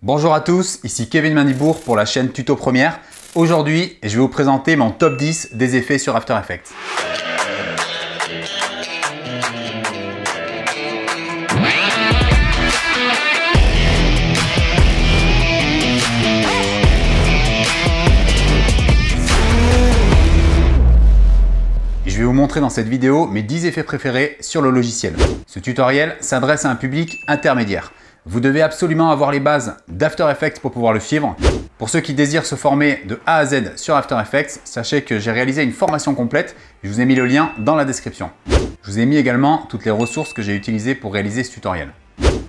Bonjour à tous, ici Kevin Manibourg pour la chaîne Tuto Première. Aujourd'hui, je vais vous présenter mon top 10 des effets sur After Effects. Je vais vous montrer dans cette vidéo mes 10 effets préférés sur le logiciel. Ce tutoriel s'adresse à un public intermédiaire. Vous devez absolument avoir les bases d'After Effects pour pouvoir le suivre. Pour ceux qui désirent se former de A à Z sur After Effects, sachez que j'ai réalisé une formation complète. Je vous ai mis le lien dans la description. Je vous ai mis également toutes les ressources que j'ai utilisées pour réaliser ce tutoriel.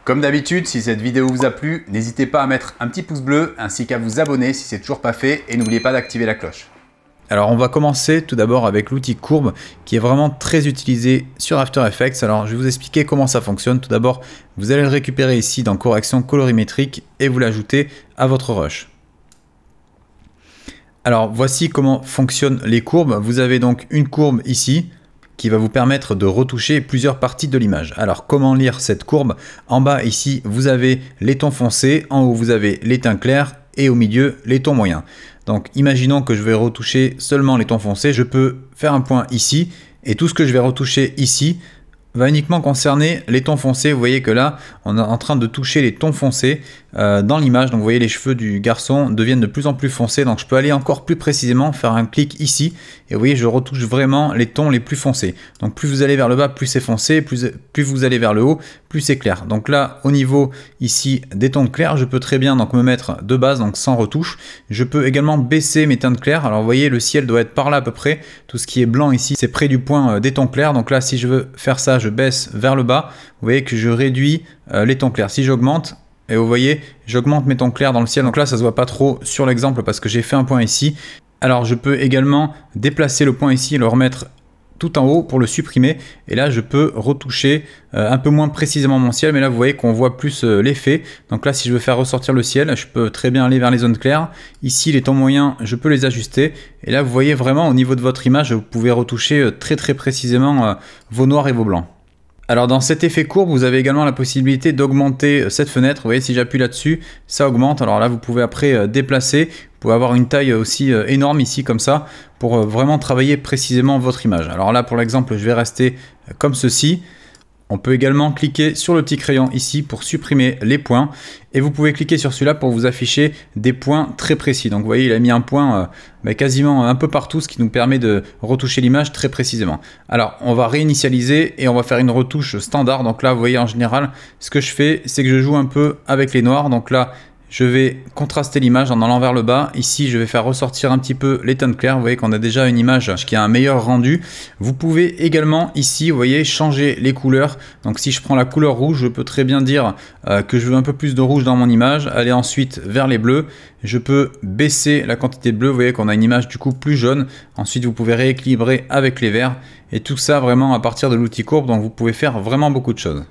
Comme d'habitude, si cette vidéo vous a plu, n'hésitez pas à mettre un petit pouce bleu ainsi qu'à vous abonner si ce n'est toujours pas fait et n'oubliez pas d'activer la cloche. Alors on va commencer tout d'abord avec l'outil courbe qui est vraiment très utilisé sur After Effects. Alors je vais vous expliquer comment ça fonctionne. Tout d'abord, vous allez le récupérer ici dans correction colorimétrique et vous l'ajoutez à votre rush. Alors voici comment fonctionnent les courbes. Vous avez donc une courbe ici qui va vous permettre de retoucher plusieurs parties de l'image. Alors comment lire cette courbe? En bas ici, vous avez les tons foncés, en haut vous avez les teints clairs et au milieu les tons moyens. Donc imaginons que je vais retoucher seulement les tons foncés, je peux faire un point ici et tout ce que je vais retoucher ici va uniquement concerner les tons foncés. Vous voyez que là on est en train de toucher les tons foncés dans l'image. Donc vous voyez les cheveux du garçon deviennent de plus en plus foncés, donc je peux aller encore plus précisément, faire un clic ici et vous voyez je retouche vraiment les tons les plus foncés. Donc plus vous allez vers le bas, plus c'est foncé, plus vous allez vers le haut, plus c'est clair. Donc là au niveau ici des tons clairs, je peux très bien donc me mettre de base, donc sans retouche. Je peux également baisser mes teintes clairs. Alors vous voyez le ciel doit être par là à peu près, tout ce qui est blanc ici c'est près du point des tons clairs. Donc là si je veux faire ça, je baisse vers le bas, vous voyez que je réduis les tons clairs. Si j'augmente, et vous voyez, j'augmente mes tons clairs dans le ciel. Donc là, ça se voit pas trop sur l'exemple parce que j'ai fait un point ici. Alors, je peux également déplacer le point ici et le remettre tout en haut pour le supprimer. Et là, je peux retoucher un peu moins précisément mon ciel. Mais là, vous voyez qu'on voit plus l'effet. Donc là, si je veux faire ressortir le ciel, je peux très bien aller vers les zones claires. Ici, les tons moyens, je peux les ajuster. Et là, vous voyez vraiment au niveau de votre image, vous pouvez retoucher très précisément vos noirs et vos blancs. Alors dans cet effet courbe, vous avez également la possibilité d'augmenter cette fenêtre. Vous voyez, si j'appuie là-dessus, ça augmente. Alors là, vous pouvez après déplacer. Vous pouvez avoir une taille aussi énorme ici, comme ça, pour vraiment travailler précisément votre image. Alors là, pour l'exemple, je vais rester comme ceci. On peut également cliquer sur le petit crayon ici pour supprimer les points. Et vous pouvez cliquer sur celui-là pour vous afficher des points très précis. Donc vous voyez, il a mis un point quasiment un peu partout, ce qui nous permet de retoucher l'image très précisément. Alors on va réinitialiser et on va faire une retouche standard. Donc là, vous voyez en général, ce que je fais, c'est que je joue un peu avec les noirs. Donc là, je vais contraster l'image en allant vers le bas. Ici, je vais faire ressortir un petit peu les teintes claires. Vous voyez qu'on a déjà une image qui a un meilleur rendu. Vous pouvez également ici, vous voyez, changer les couleurs. Donc si je prends la couleur rouge, je peux très bien dire que je veux un peu plus de rouge dans mon image. Aller ensuite vers les bleus. Je peux baisser la quantité de bleu. Vous voyez qu'on a une image du coup plus jaune. Ensuite, vous pouvez rééquilibrer avec les verts. Et tout ça vraiment à partir de l'outil courbe. Donc vous pouvez faire vraiment beaucoup de choses.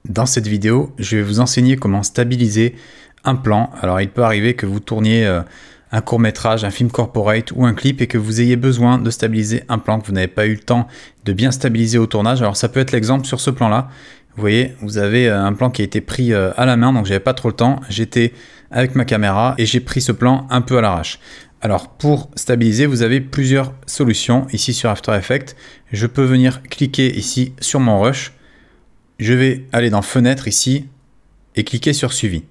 Dans cette vidéo, je vais vous enseigner comment stabiliser un plan. Alors il peut arriver que vous tourniez un court-métrage, un film corporate ou un clip et que vous ayez besoin de stabiliser un plan, que vous n'avez pas eu le temps de bien stabiliser au tournage. Alors ça peut être l'exemple sur ce plan-là. Vous voyez, vous avez un plan qui a été pris à la main, donc j'avais pas trop le temps. J'étais avec ma caméra et j'ai pris ce plan un peu à l'arrache. Alors pour stabiliser, vous avez plusieurs solutions ici sur After Effects. Je peux venir cliquer ici sur mon rush. Je vais aller dans Fenêtre ici et cliquer sur Suivi.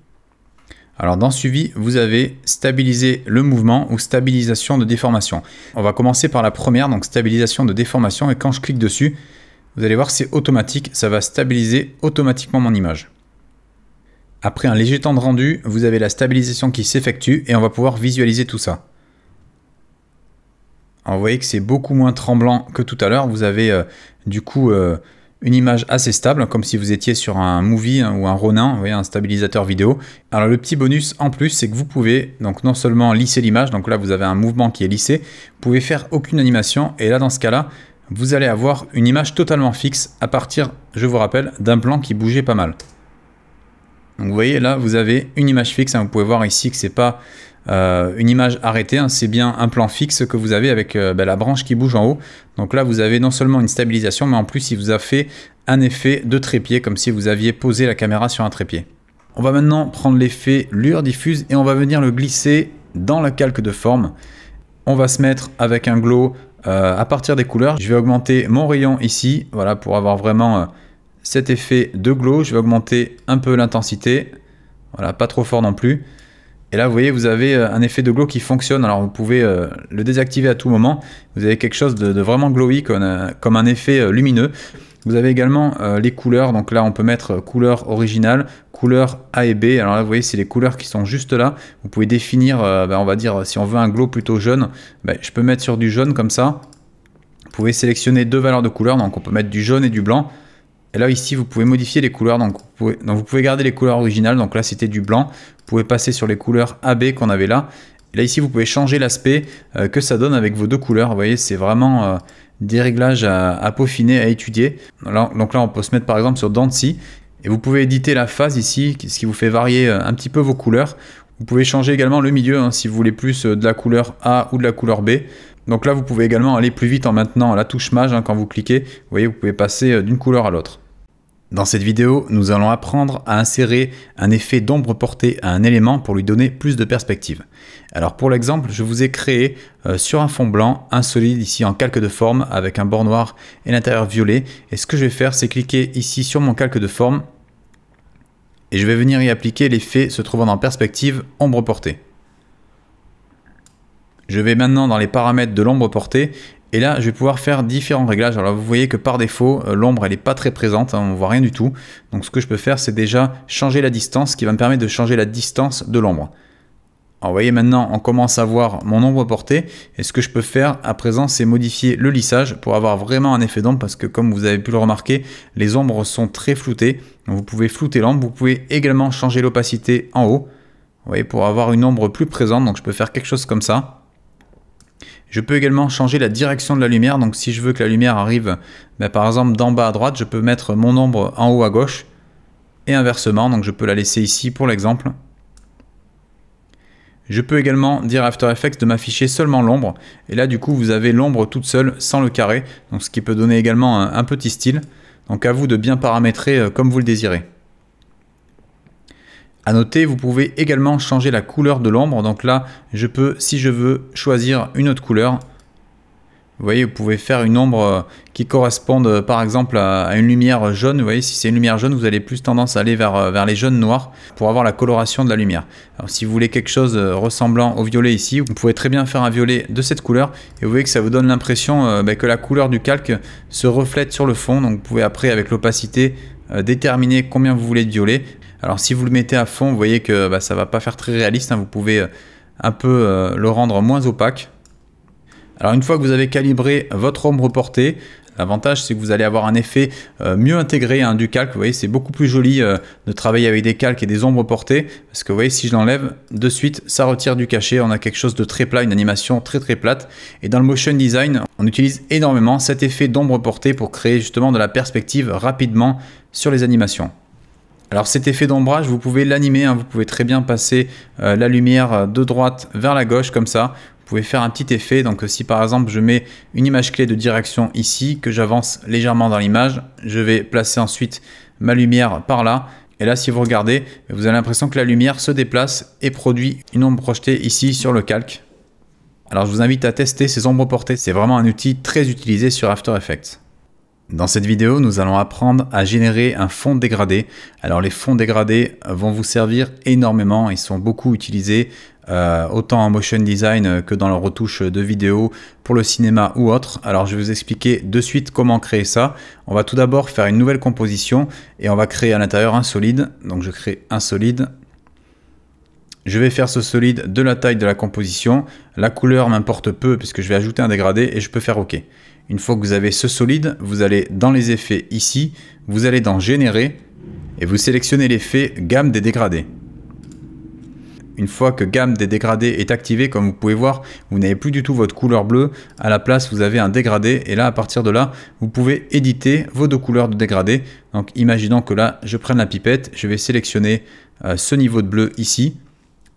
Alors dans Suivi, vous avez stabiliser le mouvement ou stabilisation de déformation. On va commencer par la première, donc stabilisation de déformation. Et quand je clique dessus, vous allez voir c'est automatique, ça va stabiliser automatiquement mon image. Après un léger temps de rendu, vous avez la stabilisation qui s'effectue et on va pouvoir visualiser tout ça. Alors, vous voyez que c'est beaucoup moins tremblant que tout à l'heure. Vous avez du coup une image assez stable, comme si vous étiez sur un movie ou un Ronin, vous voyez, un stabilisateur vidéo. Alors le petit bonus en plus, c'est que vous pouvez donc non seulement lisser l'image, donc là vous avez un mouvement qui est lissé, vous pouvez faire aucune animation, et là dans ce cas-là, vous allez avoir une image totalement fixe à partir, je vous rappelle, d'un plan qui bougeait pas mal. Donc vous voyez là, vous avez une image fixe, hein, vous pouvez voir ici que c'est pas une image arrêtée, hein, c'est bien un plan fixe que vous avez avec la branche qui bouge en haut. Donc là vous avez non seulement une stabilisation, mais en plus il vous a fait un effet de trépied, comme si vous aviez posé la caméra sur un trépied. On va maintenant prendre l'effet lueur diffuse et on va venir le glisser dans le calque de forme. On va se mettre avec un glow à partir des couleurs. Je vais augmenter mon rayon ici, voilà, pour avoir vraiment cet effet de glow. Je vais augmenter un peu l'intensité, voilà, pas trop fort non plus. Et là, vous voyez, vous avez un effet de glow qui fonctionne. Alors, vous pouvez le désactiver à tout moment. Vous avez quelque chose de vraiment glowy, comme un effet lumineux. Vous avez également les couleurs. Donc là, on peut mettre couleur originale, couleur A et B. Alors là, vous voyez, c'est les couleurs qui sont juste là. Vous pouvez définir, on va dire, si on veut un glow plutôt jaune, je peux mettre sur du jaune comme ça. Vous pouvez sélectionner deux valeurs de couleurs. Donc, on peut mettre du jaune et du blanc. Et là, ici, vous pouvez modifier les couleurs. Donc, vous pouvez garder les couleurs originales. Donc là, c'était du blanc. Vous pouvez passer sur les couleurs AB qu'on avait là. Et là, ici, vous pouvez changer l'aspect que ça donne avec vos deux couleurs. Vous voyez, c'est vraiment des réglages à peaufiner, à étudier. Donc là, on peut se mettre par exemple sur Dancy. Et vous pouvez éditer la phase ici, ce qui vous fait varier un petit peu vos couleurs. Vous pouvez changer également le milieu, si vous voulez plus de la couleur A ou de la couleur B. Donc là, vous pouvez également aller plus vite en maintenant la touche mage quand vous cliquez. Vous voyez, vous pouvez passer d'une couleur à l'autre. Dans cette vidéo, nous allons apprendre à insérer un effet d'ombre portée à un élément pour lui donner plus de perspective. Alors pour l'exemple, je vous ai créé sur un fond blanc un solide ici en calque de forme avec un bord noir et l'intérieur violet. Et ce que je vais faire, c'est cliquer ici sur mon calque de forme et je vais venir y appliquer l'effet se trouvant dans perspective ombre portée. Je vais maintenant dans les paramètres de l'ombre portée. Et là, je vais pouvoir faire différents réglages. Alors, vous voyez que par défaut, l'ombre, elle n'est pas très présente. On ne voit rien du tout. Donc, ce que je peux faire, c'est déjà changer la distance, ce qui va me permettre de changer la distance de l'ombre. Alors, vous voyez, maintenant, on commence à voir mon ombre portée. Et ce que je peux faire à présent, c'est modifier le lissage pour avoir vraiment un effet d'ombre. Parce que, comme vous avez pu le remarquer, les ombres sont très floutées. Donc, vous pouvez flouter l'ombre. Vous pouvez également changer l'opacité en haut. Vous voyez, pour avoir une ombre plus présente. Donc, je peux faire quelque chose comme ça. Je peux également changer la direction de la lumière. Donc si je veux que la lumière arrive, par exemple d'en bas à droite, je peux mettre mon ombre en haut à gauche. Et inversement, donc je peux la laisser ici pour l'exemple. Je peux également dire à After Effects de m'afficher seulement l'ombre. Et là du coup vous avez l'ombre toute seule sans le carré. Donc ce qui peut donner également un petit style. Donc à vous de bien paramétrer comme vous le désirez. À noter, vous pouvez également changer la couleur de l'ombre. Donc là, je peux, si je veux, choisir une autre couleur. Vous voyez, vous pouvez faire une ombre qui corresponde par exemple à une lumière jaune. Vous voyez, si c'est une lumière jaune, vous allez plus tendance à aller vers les jaunes noirs pour avoir la coloration de la lumière. Alors si vous voulez quelque chose ressemblant au violet ici, vous pouvez très bien faire un violet de cette couleur. Et vous voyez que ça vous donne l'impression que la couleur du calque se reflète sur le fond. Donc vous pouvez après, avec l'opacité, déterminer combien vous voulez de violet. Alors si vous le mettez à fond, vous voyez que ça ne va pas faire très réaliste. Vous pouvez un peu le rendre moins opaque. Alors une fois que vous avez calibré votre ombre portée, l'avantage c'est que vous allez avoir un effet mieux intégré du calque. Vous voyez, c'est beaucoup plus joli de travailler avec des calques et des ombres portées. Parce que vous voyez, si je l'enlève, de suite, ça retire du cachet. On a quelque chose de très plat, une animation très très plate. Et dans le motion design, on utilise énormément cet effet d'ombre portée pour créer justement de la perspective rapidement sur les animations. Alors cet effet d'ombrage, vous pouvez l'animer, vous pouvez très bien passer la lumière de droite vers la gauche comme ça. Vous pouvez faire un petit effet, donc si par exemple je mets une image clé de direction ici, que j'avance légèrement dans l'image, je vais placer ensuite ma lumière par là. Et là si vous regardez, vous avez l'impression que la lumière se déplace et produit une ombre projetée ici sur le calque. Alors je vous invite à tester ces ombres portées, c'est vraiment un outil très utilisé sur After Effects. Dans cette vidéo, nous allons apprendre à générer un fond dégradé. Alors les fonds dégradés vont vous servir énormément, ils sont beaucoup utilisés autant en motion design que dans la retouche de vidéo pour le cinéma ou autre. Alors je vais vous expliquer de suite comment créer ça. On va tout d'abord faire une nouvelle composition et on va créer à l'intérieur un solide. Donc je crée un solide. Je vais faire ce solide de la taille de la composition. La couleur m'importe peu puisque je vais ajouter un dégradé et je peux faire OK. Une fois que vous avez ce solide, vous allez dans les effets ici, vous allez dans générer et vous sélectionnez l'effet gamme des dégradés. Une fois que gamme des dégradés est activé, comme vous pouvez voir, vous n'avez plus du tout votre couleur bleue. À la place, vous avez un dégradé et là, à partir de là, vous pouvez éditer vos deux couleurs de dégradé. Donc, imaginons que là, je prenne la pipette, je vais sélectionner ce niveau de bleu ici.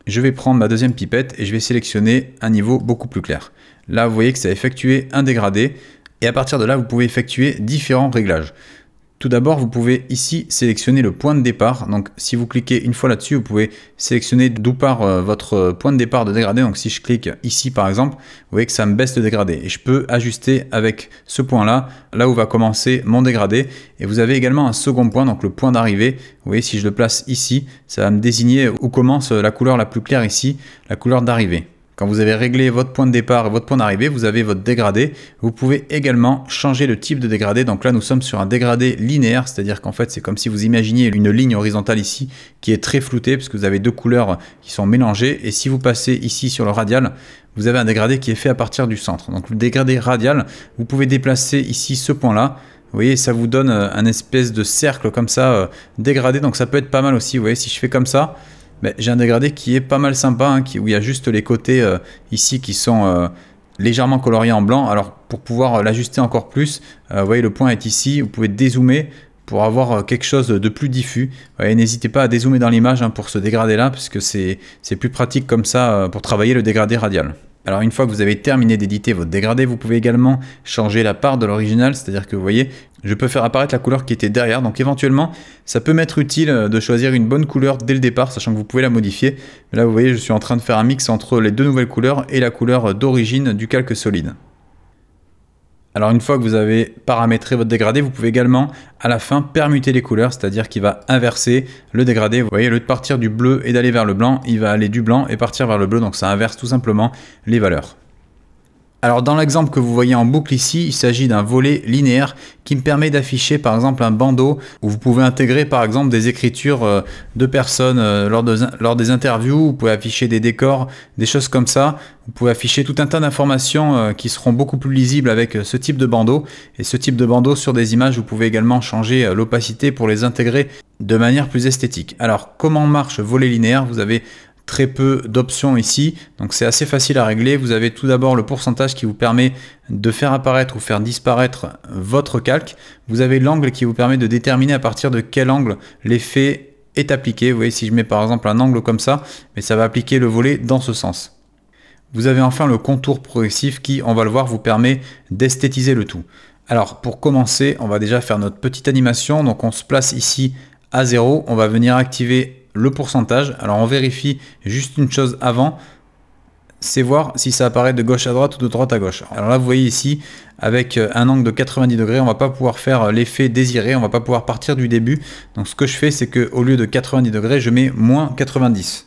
Je vais prendre ma deuxième pipette et je vais sélectionner un niveau beaucoup plus clair. Là, vous voyez que ça a effectué un dégradé. Et à partir de là, vous pouvez effectuer différents réglages. Tout d'abord, vous pouvez ici sélectionner le point de départ. Donc si vous cliquez une fois là-dessus, vous pouvez sélectionner d'où part votre point de départ de dégradé. Donc si je clique ici par exemple, vous voyez que ça me baisse le dégradé. Et je peux ajuster avec ce point-là, là où va commencer mon dégradé. Et vous avez également un second point, donc le point d'arrivée. Vous voyez, si je le place ici, ça va me désigner où commence la couleur la plus claire ici, la couleur d'arrivée. Quand vous avez réglé votre point de départ et votre point d'arrivée, vous avez votre dégradé. Vous pouvez également changer le type de dégradé. Donc là, nous sommes sur un dégradé linéaire, c'est-à-dire qu'en fait, c'est comme si vous imaginiez une ligne horizontale ici qui est très floutée puisque vous avez deux couleurs qui sont mélangées. Et si vous passez ici sur le radial, vous avez un dégradé qui est fait à partir du centre. Donc le dégradé radial, vous pouvez déplacer ici ce point-là. Vous voyez, ça vous donne un espèce de cercle comme ça dégradé. Donc ça peut être pas mal aussi. Vous voyez, si je fais comme ça, j'ai un dégradé qui est pas mal sympa, hein, où il y a juste les côtés ici qui sont légèrement coloriés en blanc. Alors pour pouvoir l'ajuster encore plus, vous voyez le point est ici, vous pouvez dézoomer pour avoir quelque chose de plus diffus. N'hésitez pas à dézoomer dans l'image hein, pour ce dégradé là, parce que c'est plus pratique comme ça pour travailler le dégradé radial. Alors une fois que vous avez terminé d'éditer votre dégradé, vous pouvez également changer la part de l'original, c'est-à-dire que vous voyez, je peux faire apparaître la couleur qui était derrière, donc éventuellement ça peut m'être utile de choisir une bonne couleur dès le départ, sachant que vous pouvez la modifier. Mais là vous voyez, je suis en train de faire un mix entre les deux nouvelles couleurs et la couleur d'origine du calque solide. Alors une fois que vous avez paramétré votre dégradé, vous pouvez également à la fin permuter les couleurs, c'est-à-dire qu'il va inverser le dégradé. Vous voyez, au lieu de partir du bleu et d'aller vers le blanc, il va aller du blanc et partir vers le bleu, donc ça inverse tout simplement les valeurs. Alors dans l'exemple que vous voyez en boucle ici, il s'agit d'un volet linéaire qui me permet d'afficher par exemple un bandeau où vous pouvez intégrer par exemple des écritures de personnes lors des interviews, vous pouvez afficher des décors, des choses comme ça. Vous pouvez afficher tout un tas d'informations qui seront beaucoup plus lisibles avec ce type de bandeau. Et ce type de bandeau sur des images, vous pouvez également changer l'opacité pour les intégrer de manière plus esthétique. Alors comment marche volet linéaire? Vous avez très peu d'options ici, donc c'est assez facile à régler. Vous avez tout d'abord le pourcentage qui vous permet de faire apparaître ou faire disparaître votre calque. Vous avez l'angle qui vous permet de déterminer à partir de quel angle l'effet est appliqué. Vous voyez, si je mets par exemple un angle comme ça, mais ça va appliquer le volet dans ce sens. Vous avez enfin le contour progressif qui, on va le voir, vous permet d'esthétiser le tout. Alors pour commencer, on va déjà faire notre petite animation. Donc on se place ici à 0, on va venir activer le pourcentage. Alors on vérifie juste une chose avant, c'est voir si ça apparaît de gauche à droite ou de droite à gauche. Alors là vous voyez ici, avec un angle de 90 degrés, on va pas pouvoir faire l'effet désiré, on va pas pouvoir partir du début. Donc ce que je fais, c'est que au lieu de 90 degrés, je mets moins 90.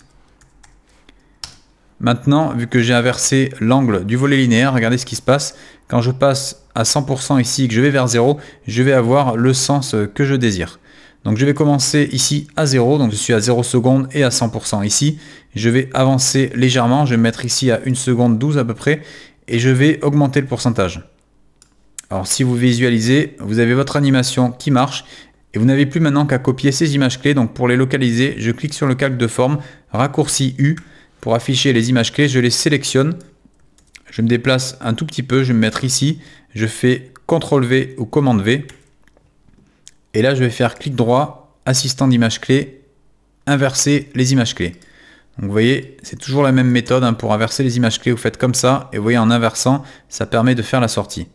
Maintenant, vu que j'ai inversé l'angle du volet linéaire, regardez ce qui se passe. Quand je passe à 100% ici et que je vais vers 0, je vais avoir le sens que je désire. Donc je vais commencer ici à 0, donc je suis à 0 secondes et à 100% ici. Je vais avancer légèrement, je vais me mettre ici à 1 seconde 12 à peu près, et je vais augmenter le pourcentage. Alors si vous visualisez, vous avez votre animation qui marche, et vous n'avez plus maintenant qu'à copier ces images clés. Donc pour les localiser, je clique sur le calque de forme, raccourci U, pour afficher les images clés, je les sélectionne, je me déplace un tout petit peu, je vais me mettre ici, je fais CTRL V ou commande V, et là je vais faire clic droit, assistant d'image clé, inverser les images clés. Donc vous voyez, c'est toujours la même méthode hein, pour inverser les images clés, vous faites comme ça, et vous voyez en inversant, ça permet de faire la sortie.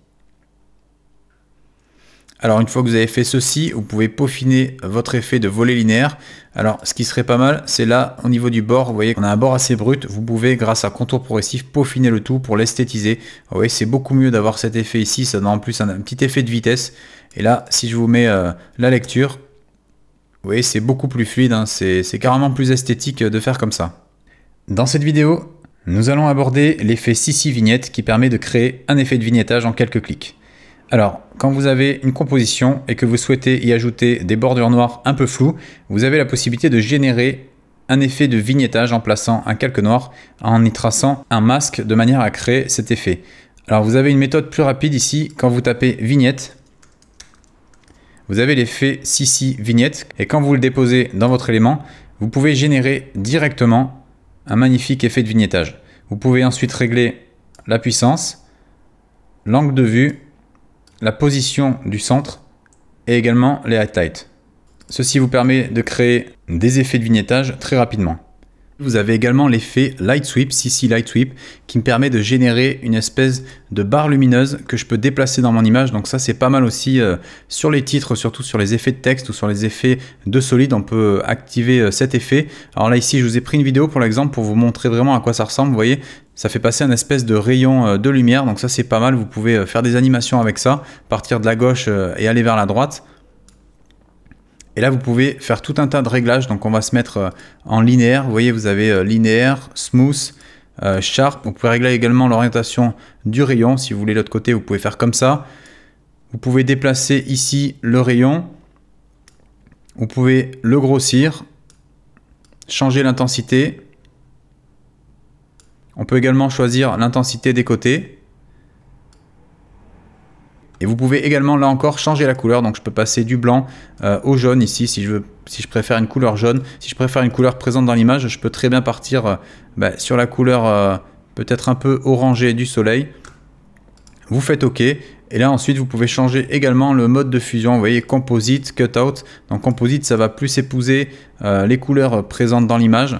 Alors une fois que vous avez fait ceci, vous pouvez peaufiner votre effet de volet linéaire. Alors ce qui serait pas mal, c'est là au niveau du bord, vous voyez qu'on a un bord assez brut, vous pouvez grâce à contour progressif peaufiner le tout pour l'esthétiser. Vous voyez, c'est beaucoup mieux d'avoir cet effet ici, ça donne en plus un petit effet de vitesse. Et là, si je vous mets la lecture, vous voyez, c'est beaucoup plus fluide, hein, c'est carrément plus esthétique de faire comme ça. Dans cette vidéo, nous allons aborder l'effet CC Vignette qui permet de créer un effet de vignettage en quelques clics. Alors, quand vous avez une composition et que vous souhaitez y ajouter des bordures noires un peu floues, vous avez la possibilité de générer un effet de vignettage en plaçant un calque noir, en y traçant un masque de manière à créer cet effet. Alors, vous avez une méthode plus rapide ici. Quand vous tapez vignette, vous avez l'effet CC Vignette et quand vous le déposez dans votre élément, vous pouvez générer directement un magnifique effet de vignettage. Vous pouvez ensuite régler la puissance, l'angle de vue, la position du centre et également les highlights. Ceci vous permet de créer des effets de vignettage très rapidement. Vous avez également l'effet Light Sweep, CC Light Sweep, qui me permet de générer une espèce de barre lumineuse que je peux déplacer dans mon image. Donc ça, c'est pas mal aussi sur les titres, surtout sur les effets de texte ou sur les effets de solide. On peut activer cet effet. Alors là, ici, je vous ai pris une vidéo pour l'exemple pour vous montrer vraiment à quoi ça ressemble. Vous voyez, ça fait passer un espèce de rayon de lumière. Donc ça, c'est pas mal. Vous pouvez faire des animations avec ça, partir de la gauche et aller vers la droite. Et là, vous pouvez faire tout un tas de réglages. Donc, on va se mettre en linéaire. Vous voyez, vous avez linéaire, smooth, sharp. Vous pouvez régler également l'orientation du rayon. Si vous voulez l'autre côté, vous pouvez faire comme ça. Vous pouvez déplacer ici le rayon. Vous pouvez le grossir, changer l'intensité. On peut également choisir l'intensité des côtés. Et vous pouvez également, là encore, changer la couleur. Donc, je peux passer du blanc au jaune ici, si je préfère une couleur jaune. Si je préfère une couleur présente dans l'image, je peux très bien partir sur la couleur peut-être un peu orangée du soleil. Vous faites OK. Et là, ensuite, vous pouvez changer également le mode de fusion. Vous voyez, Composite, Cutout. Donc, Composite, ça va plus épouser les couleurs présentes dans l'image.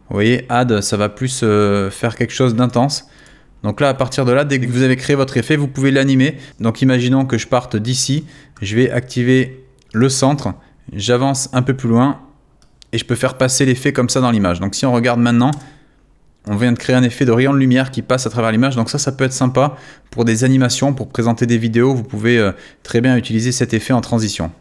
Vous voyez, Add, ça va plus faire quelque chose d'intense. Donc là, à partir de là, dès que vous avez créé votre effet, vous pouvez l'animer. Donc imaginons que je parte d'ici, je vais activer le centre, j'avance un peu plus loin et je peux faire passer l'effet comme ça dans l'image. Donc si on regarde maintenant, on vient de créer un effet de rayon de lumière qui passe à travers l'image. Donc ça peut être sympa pour des animations, pour présenter des vidéos. Vous pouvez très bien utiliser cet effet en transition.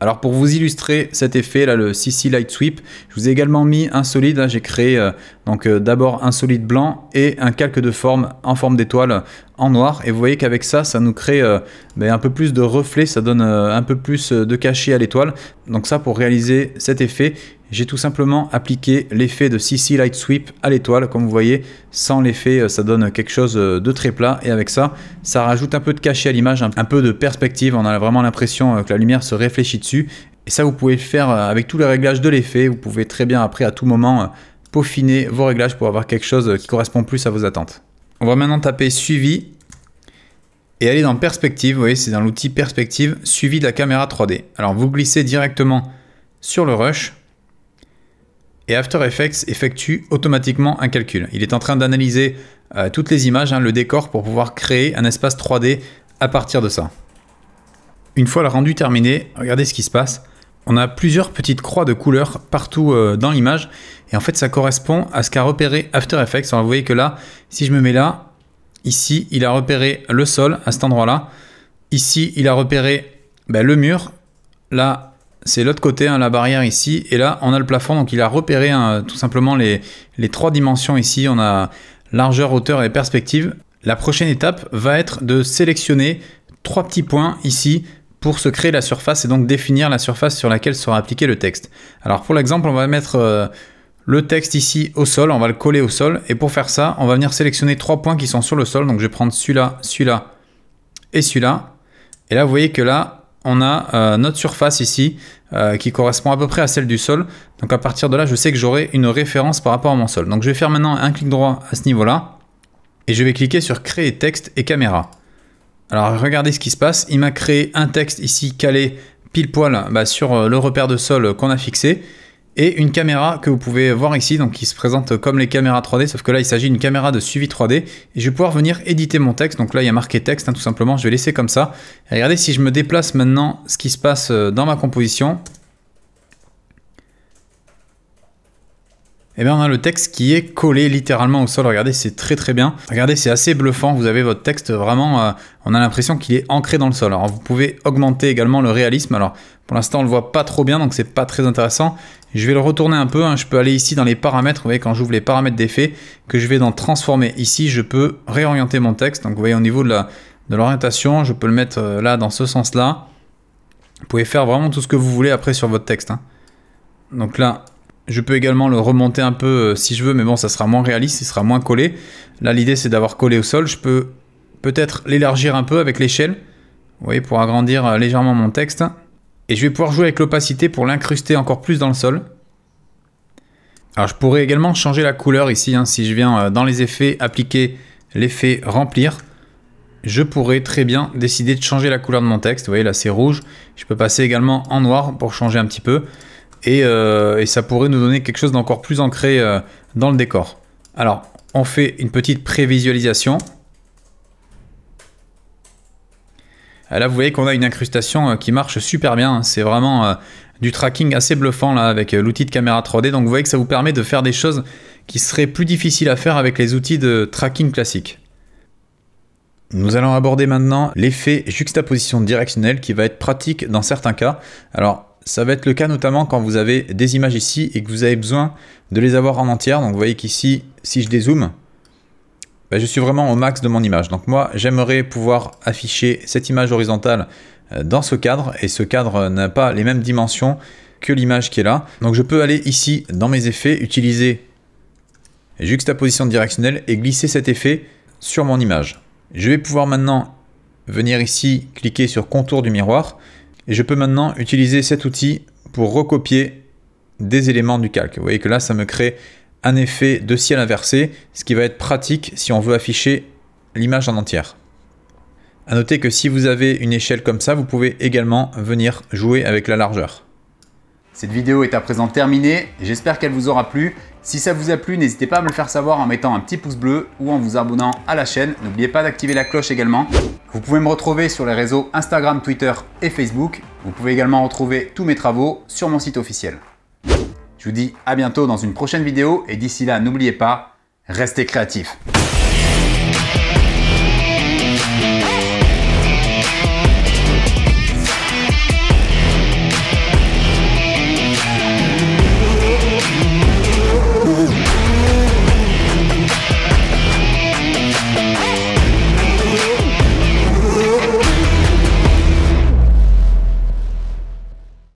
Alors pour vous illustrer cet effet là, le CC Light Sweep, je vous ai également mis un solide. Là j'ai créé d'abord un solide blanc et un calque de forme en forme d'étoile en noir. Et vous voyez qu'avec ça, ça nous crée un peu plus de reflets, ça donne un peu plus de cachet à l'étoile. Donc ça, pour réaliser cet effet, j'ai tout simplement appliqué l'effet de CC Light Sweep à l'étoile. Comme vous voyez, sans l'effet, ça donne quelque chose de très plat. Et avec ça, ça rajoute un peu de cachet à l'image, un peu de perspective. On a vraiment l'impression que la lumière se réfléchit dessus. Et ça, vous pouvez le faire avec tous les réglages de l'effet. Vous pouvez très bien, après, à tout moment, peaufiner vos réglages pour avoir quelque chose qui correspond plus à vos attentes. On va maintenant taper suivi et aller dans perspective. Vous voyez, c'est dans l'outil perspective, suivi de la caméra 3D. Alors, vous glissez directement sur le rush. Et After Effects effectue automatiquement un calcul. Il est en train d'analyser toutes les images, le décor, pour pouvoir créer un espace 3D à partir de ça. Une fois le rendu terminé, regardez ce qui se passe. On a plusieurs petites croix de couleurs partout dans l'image. Et en fait, ça correspond à ce qu'a repéré After Effects. Alors, vous voyez que là, si je me mets là, ici, il a repéré le sol à cet endroit-là. Ici, il a repéré le mur. Là, c'est l'autre côté, la barrière ici. Et là, on a le plafond. Donc, il a repéré tout simplement les trois dimensions ici. On a largeur, hauteur et perspective. La prochaine étape va être de sélectionner 3 petits points ici pour se créer la surface et donc définir la surface sur laquelle sera appliqué le texte. Alors, pour l'exemple, on va mettre le texte ici au sol. On va le coller au sol. Et pour faire ça, on va venir sélectionner 3 points qui sont sur le sol. Donc, je vais prendre celui-là, celui-là et celui-là. Et là, vous voyez que là, on a notre surface ici qui correspond à peu près à celle du sol. Donc à partir de là, je sais que j'aurai une référence par rapport à mon sol. Donc je vais faire maintenant un clic droit à ce niveau-là. Et je vais cliquer sur créer texte et caméra. Alors regardez ce qui se passe. Il m'a créé un texte ici calé pile poil sur le repère de sol qu'on a fixé. Et une caméra que vous pouvez voir ici, donc qui se présente comme les caméras 3D, sauf que là il s'agit d'une caméra de suivi 3D. Et je vais pouvoir venir éditer mon texte. Donc là il y a marqué texte, tout simplement, je vais laisser comme ça. Et regardez, si je me déplace maintenant, ce qui se passe dans ma composition, et bien on a le texte qui est collé littéralement au sol. Regardez, c'est très très bien. Regardez, c'est assez bluffant. Vous avez votre texte vraiment, on a l'impression qu'il est ancré dans le sol. Alors vous pouvez augmenter également le réalisme. Alors pour l'instant on le voit pas trop bien, donc c'est pas très intéressant. Je vais le retourner un peu. Je peux aller ici dans les paramètres. Vous voyez, quand j'ouvre les paramètres d'effet, que je vais dans transformer. Ici, je peux réorienter mon texte. Donc vous voyez, au niveau de l'orientation, je peux le mettre là dans ce sens-là. Vous pouvez faire vraiment tout ce que vous voulez après sur votre texte. Donc là, je peux également le remonter un peu si je veux, mais bon, ça sera moins réaliste, il sera moins collé. Là, l'idée, c'est d'avoir collé au sol. Je peux peut-être l'élargir un peu avec l'échelle. Vous voyez, pour agrandir légèrement mon texte. Et je vais pouvoir jouer avec l'opacité pour l'incruster encore plus dans le sol. Alors, je pourrais également changer la couleur ici. Si je viens dans les effets, appliquer l'effet remplir, je pourrais très bien décider de changer la couleur de mon texte. Vous voyez, là, c'est rouge. Je peux passer également en noir pour changer un petit peu. et ça pourrait nous donner quelque chose d'encore plus ancré dans le décor. Alors, on fait une petite prévisualisation. Là, vous voyez qu'on a une incrustation qui marche super bien. C'est vraiment du tracking assez bluffant là, avec l'outil de caméra 3D. Donc, vous voyez que ça vous permet de faire des choses qui seraient plus difficiles à faire avec les outils de tracking classiques. Nous allons aborder maintenant l'effet juxtaposition directionnelle qui va être pratique dans certains cas. Alors, ça va être le cas notamment quand vous avez des images ici et que vous avez besoin de les avoir en entière. Donc, vous voyez qu'ici, si je dézoome, je suis vraiment au max de mon image. Donc moi, j'aimerais pouvoir afficher cette image horizontale dans ce cadre. Et ce cadre n'a pas les mêmes dimensions que l'image qui est là. Donc je peux aller ici dans mes effets, utiliser juxtaposition directionnelle et glisser cet effet sur mon image. Je vais pouvoir maintenant venir ici, cliquer sur contour du miroir. Et je peux maintenant utiliser cet outil pour recopier des éléments du calque. Vous voyez que là, ça me crée un effet de ciel inversé, ce qui va être pratique si on veut afficher l'image en entière. A noter que si vous avez une échelle comme ça, vous pouvez également venir jouer avec la largeur. Cette vidéo est à présent terminée, j'espère qu'elle vous aura plu. Si ça vous a plu, n'hésitez pas à me le faire savoir en mettant un petit pouce bleu ou en vous abonnant à la chaîne. N'oubliez pas d'activer la cloche également. Vous pouvez me retrouver sur les réseaux Instagram, Twitter et Facebook. Vous pouvez également retrouver tous mes travaux sur mon site officiel. Je vous dis à bientôt dans une prochaine vidéo et d'ici là, n'oubliez pas, restez créatifs.